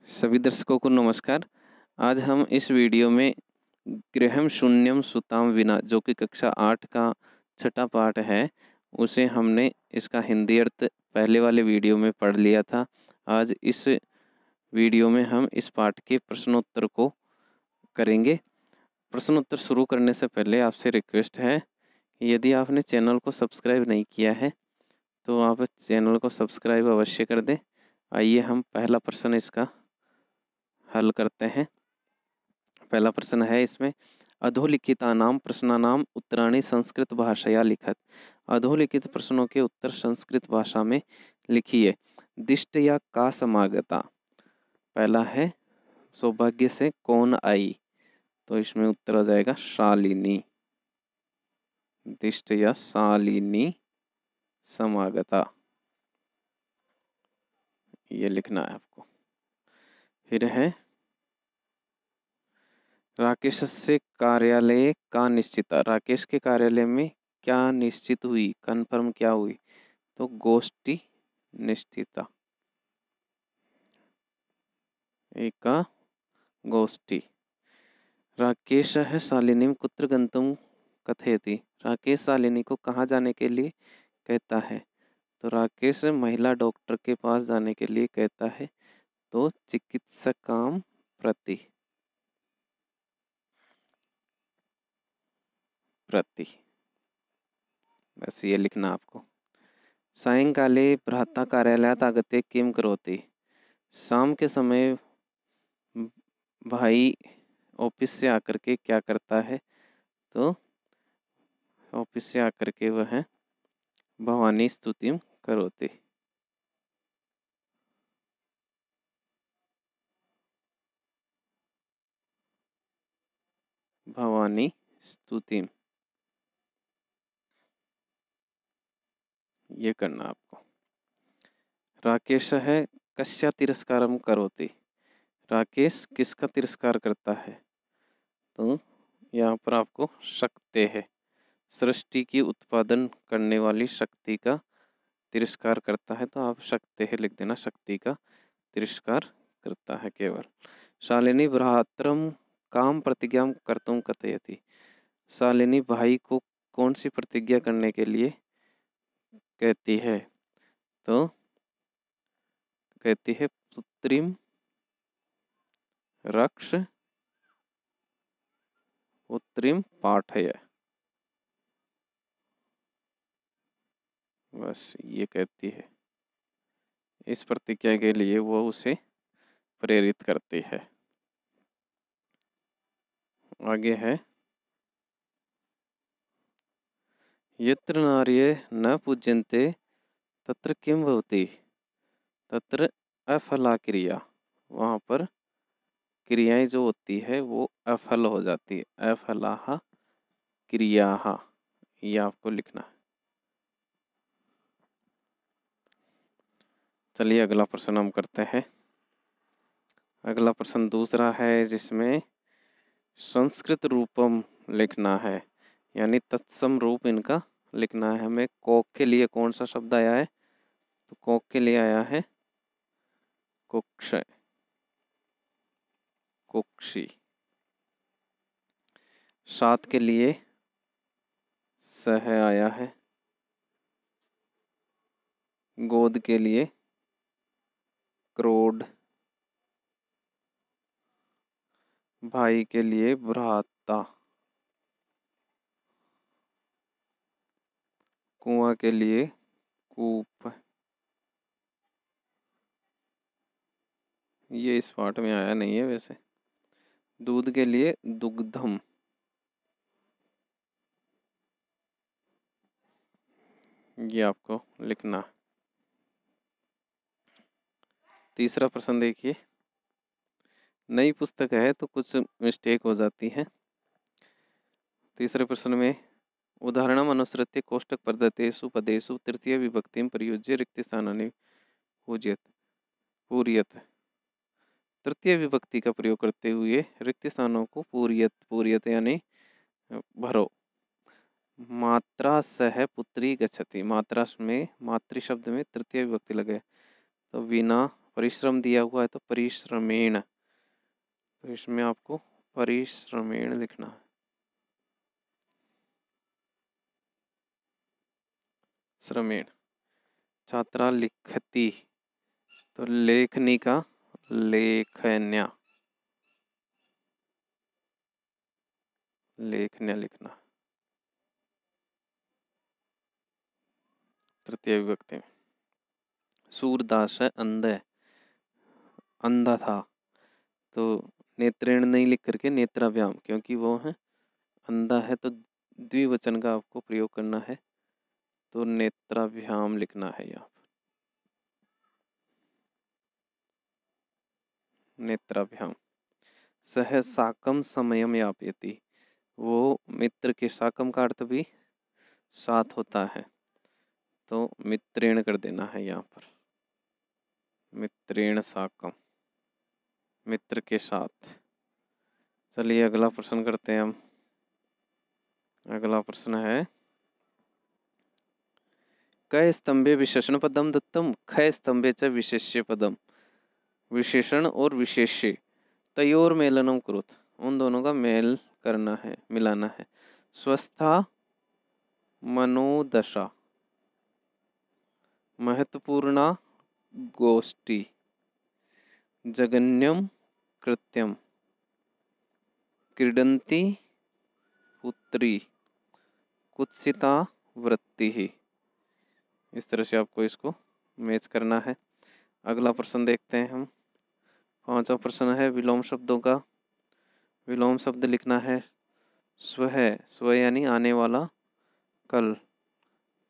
सभी दर्शकों को नमस्कार। आज हम इस वीडियो में गृहम शून्यम सुताम विना जो कि कक्षा 8 का छठा पाठ है, उसे हमने इसका हिंदी अर्थ पहले वाले वीडियो में पढ़ लिया था। आज इस वीडियो में हम इस पाठ के प्रश्नोत्तर को करेंगे। प्रश्नोत्तर शुरू करने से पहले आपसे रिक्वेस्ट है, यदि आपने चैनल को सब्सक्राइब नहीं किया है तो आप चैनल को सब्सक्राइब अवश्य कर दें। आइए हम पहला प्रश्न इसका हल करते हैं। पहला प्रश्न है इसमें, अधोलिखितानां प्रश्नानां उत्तराणि संस्कृत भाषया लिखत। अधोलिखित प्रश्नों के उत्तर संस्कृत भाषा में लिखिए। दिष्टया का समागता। पहला है, सौभाग्य से कौन आई, तो इसमें उत्तर हो जाएगा शालिनी। दिष्टया शालिनी समागता, ये लिखना है आपको। फिर है, राकेश से कार्यालय का निश्चित। राकेश के कार्यालय में क्या निश्चित हुई, कन्फर्म क्या हुई, तो गोष्ठी निश्चिता। एका गोष्ठी। राकेश है शालिनी कुत्र गंतुम कथयति। राकेश शालिनी को कहाँ जाने के लिए कहता है, तो राकेश महिला डॉक्टर के पास जाने के लिए कहता है, तो चिकित्सकाम प्रति। बस ये लिखना आपको। सायंकाले भ्राता कार्यालयात आगत्य किम करोति। शाम के समय भाई ऑफिस से आकर के क्या करता है, तो ऑफिस से आकर के वह भवानी स्तुतिम करोति। भवानी स्तुतिम, ये करना आपको। राकेश है कस्या तिरस्कारम करोति। राकेश किसका तिरस्कार करता है, तो यहाँ पर आपको शक्ति है, सृष्टि की उत्पादन करने वाली शक्ति का तिरस्कार करता है, तो आप शक्ति है लिख देना, शक्ति का तिरस्कार करता है केवल। शालिनी भ्रातरम काम प्रतिज्ञा कर्तुम कथयति। शालिनी भाई को कौन सी प्रतिज्ञा करने के लिए कहती है, तो कहती है पुत्रीम रक्ष पुत्रीम पाठय। बस ये कहती है, इस प्रतिज्ञा के लिए वो उसे प्रेरित करती है। आगे है, यत्र नार्ये न पूज्यन्ते तत्र किम भवति। तत्र अफला क्रिया, वहाँ पर क्रियाएं जो होती है वो अफल हो जाती है। अफलाहा क्रियाहा, ये आपको लिखना है। चलिए अगला प्रश्न हम करते हैं। अगला प्रश्न दूसरा है, जिसमें संस्कृत रूपम लिखना है, यानी तत्सम रूप इनका लिखना है। हमें कोक के लिए कौन सा शब्द आया है, तो कोक के लिए आया है कुक्ष, कुक्षी। सात के लिए सह आया है। गोद के लिए क्रोध। भाई के लिए भ्राता। कुआं के लिए कूप। ये इस पाठ में आया नहीं है वैसे। दूध के लिए दुग्धम। ये आपको लिखना। तीसरा प्रश्न देखिए, नई पुस्तक है तो कुछ मिस्टेक हो जाती है। तीसरे प्रश्न में, उदाहरणम अनुसृत्य कोष्टक पद्धतेषु पदेषु तृतीय विभक्तिं प्रयुज्य रिक्त स्थानानि पूजयत पूरयत। तृतीय विभक्ति का प्रयोग करते हुए रिक्त स्थानों को पूरयत पूरयत यानी भरो। मात्रा सह पुत्री गच्छति। मात्रा में मातृ शब्द में तृतीय विभक्ति लगे, तो विना परिश्रम दिया हुआ है तो परिश्रमेण, तो इसमें आपको परिश्रमेण लिखना है। श्रमेण। छात्रा लिखती, तो लेखनी का लेखन्या, लेखन्या लिखना। तृतीय विभक्ति में। सूरदास है अंधे, अंधा था, तो नेत्रेण नहीं लिख करके नेत्राभ्याम, क्योंकि वो है अंधा है तो द्विवचन का आपको प्रयोग करना है, तो नेत्राभ्याम लिखना है यहाँ पर, नेत्राभ्याम। सह साकम समयम यापयति, वो मित्र के, साकम का अर्थ भी साथ होता है, तो मित्रेण कर देना है यहाँ पर, मित्रेण साकम, मित्र के साथ। चलिए अगला प्रश्न करते हैं हम। अगला प्रश्न है, क स्तंभे विशेषण पदम दत्तम, ख स्तंभे च विशेष्य पदम। विशेषण और विशेष्य तयोर मेलनम कुरुत, उन दोनों का मेल करना है, मिलाना है। स्वस्था मनोदशा, महत्वपूर्णा गोष्ठी, जगन्यम कृत्यम, क्रीडन्ति पुत्री, कुत्सिता वृत्ति ही। इस तरह से आपको इसको मैच करना है। अगला प्रश्न देखते हैं हम। पांचवा प्रश्न है विलोम शब्दों का। विलोम शब्द लिखना है स्व, स्व यानी आने वाला कल,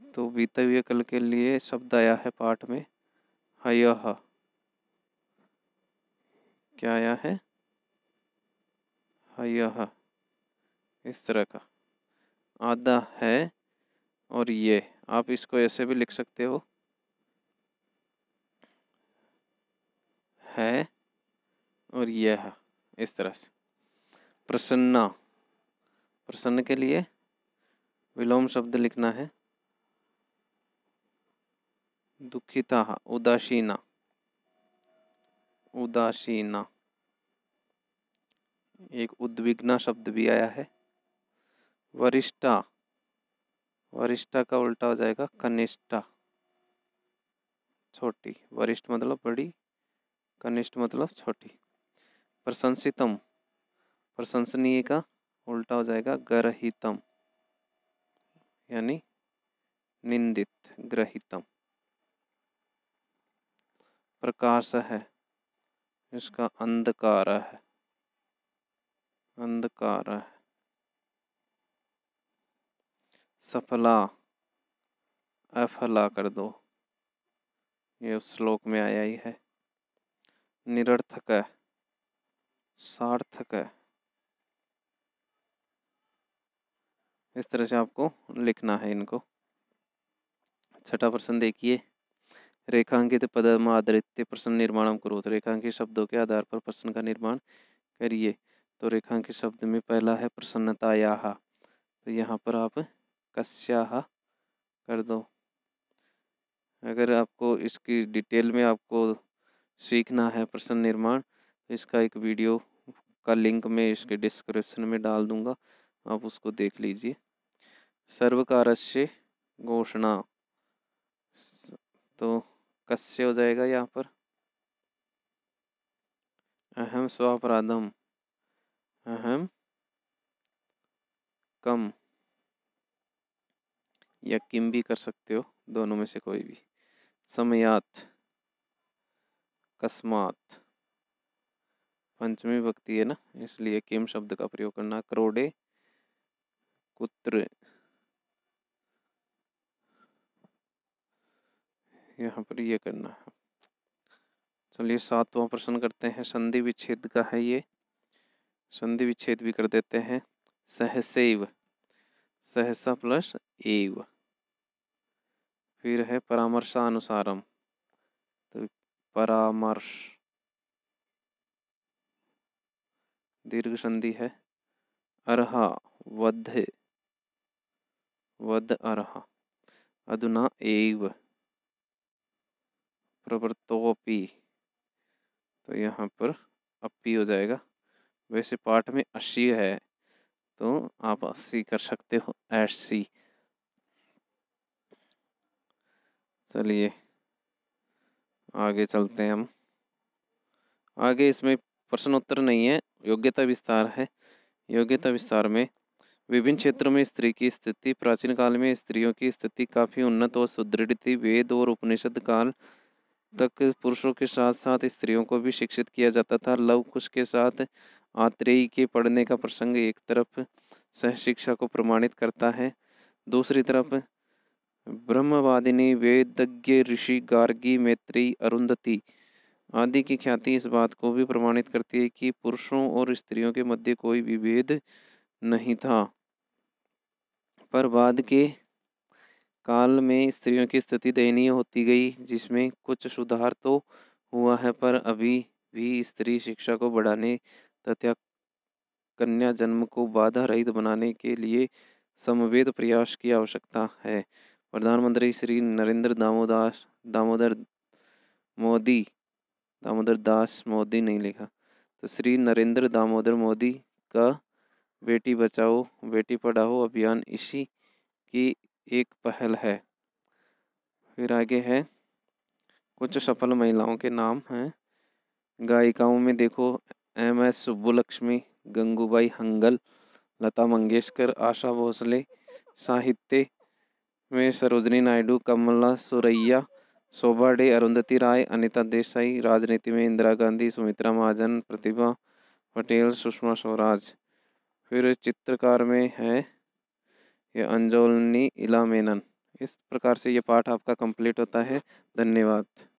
तो बीते हुए कल के लिए शब्द आया है पाठ में हयः, क्या आया है, हयः, इस तरह का। आधा है और ये, आप इसको ऐसे भी लिख सकते हो, है और यह, इस तरह से। प्रसन्ना, प्रसन्न के लिए विलोम शब्द लिखना है दुखिता, उदासीना, उदासीना। एक उद्विग्ना शब्द भी आया है। वरिष्ठा, वरिष्ठा का उल्टा हो जाएगा कनिष्ठा, छोटी। वरिष्ठ मतलब बड़ी, कनिष्ठ मतलब छोटी। प्रशंसितम, प्रशंसनीय का उल्टा हो जाएगा गर्हितम, यानी निंदित, ग्रहितम। प्रकाश है, इसका अंधकार है, अंधकार है। सफला, अफला कर दो, ये उस श्लोक में आया ही है। निरर्थक है, सार्थक है। इस तरह से आपको लिखना है इनको। छठा प्रश्न देखिए, रेखांकित पदम आधारित प्रश्न निर्माण करो, तो रेखांकित शब्दों के आधार पर प्रश्न का निर्माण करिए। तो रेखांकित शब्द में पहला है प्रसन्नतायाः, तो यहाँ पर आप कस्याः कर दो। अगर आपको इसकी डिटेल में आपको सीखना है प्रश्न निर्माण, तो इसका एक वीडियो का लिंक मैं इसके डिस्क्रिप्शन में डाल दूंगा, आप उसको देख लीजिए। सर्वकारस्य घोषणा, तो कस्य हो जाएगा यहाँ पर, अहम स्वापराधम, अहम कम, या किम भी कर सकते हो, दोनों में से कोई भी। समयात, कस्मात, पंचमी विभक्ति है ना, इसलिए किम शब्द का प्रयोग करना। क्रोडे, कुत्र, यहाँ पर ये करना है। चलिए सातवां प्रश्न करते हैं, संधि विच्छेद का है ये, संधि विच्छेद भी कर देते हैं। सहसैव, सहसा प्लस एव। फिर है परामर्शानुसारम, तो परामर्श, दीर्घ संधि है। अर्हा, वध, वध अर्हा। अधुना एव, प्रवृत्तोपि, तो यहाँ पर 80 हो जाएगा। वैसे पाठ में 80 है तो आप 80 कर सकते हो, 80। चलिए आगे चलते हैं हम। आगे इसमें प्रश्न उत्तर नहीं है, योग्यता विस्तार है। योग्यता विस्तार में विभिन्न क्षेत्रों में स्त्री की स्थिति। प्राचीन काल में स्त्रियों की स्थिति काफी उन्नत और सुदृढ़ थी। वेद और उपनिषद काल तक पुरुषों के साथ साथ स्त्रियों को भी शिक्षित किया जाता था। लव कुश के साथ आत्रेयी के पढ़ने का प्रसंग एक तरफ सहशिक्षा को प्रमाणित करता है, दूसरी तरफ ब्रह्मवादिनी वेदज्ञ ऋषि गार्गी, मैत्रेयी, अरुंधति आदि की ख्याति इस बात को भी प्रमाणित करती है कि पुरुषों और स्त्रियों के मध्य कोई विभेद नहीं था। पर बाद के काल में स्त्रियों की स्थिति दयनीय होती गई, जिसमें कुछ सुधार तो हुआ है, पर अभी भी स्त्री शिक्षा को बढ़ाने तथा कन्या जन्म को बाधा रहित बनाने के लिए समवेत प्रयास की आवश्यकता है। प्रधानमंत्री श्री नरेंद्र दामोदर मोदी, दामोदर दास मोदी नहीं लिखा, तो श्री नरेंद्र दामोदर मोदी का बेटी बचाओ बेटी पढ़ाओ अभियान इसी की एक पहल है। फिर आगे है कुछ सफल महिलाओं के नाम हैं। गायिकाओं में देखो MS सुब्बुलक्ष्मी, गंगूबाई हंगल, लता मंगेशकर, आशा भोसले। साहित्य में सरोजनी नायडू, कमला सुरैया, शोभा डे, अरुंधति राय, अनीता देसाई। राजनीति में इंदिरा गांधी, सुमित्रा महाजन, प्रतिभा पटेल, सुषमा स्वराज। फिर चित्रकार में है ये अंजोलनी इला मेनन। इस प्रकार से ये पाठ आपका कंप्लीट होता है। धन्यवाद।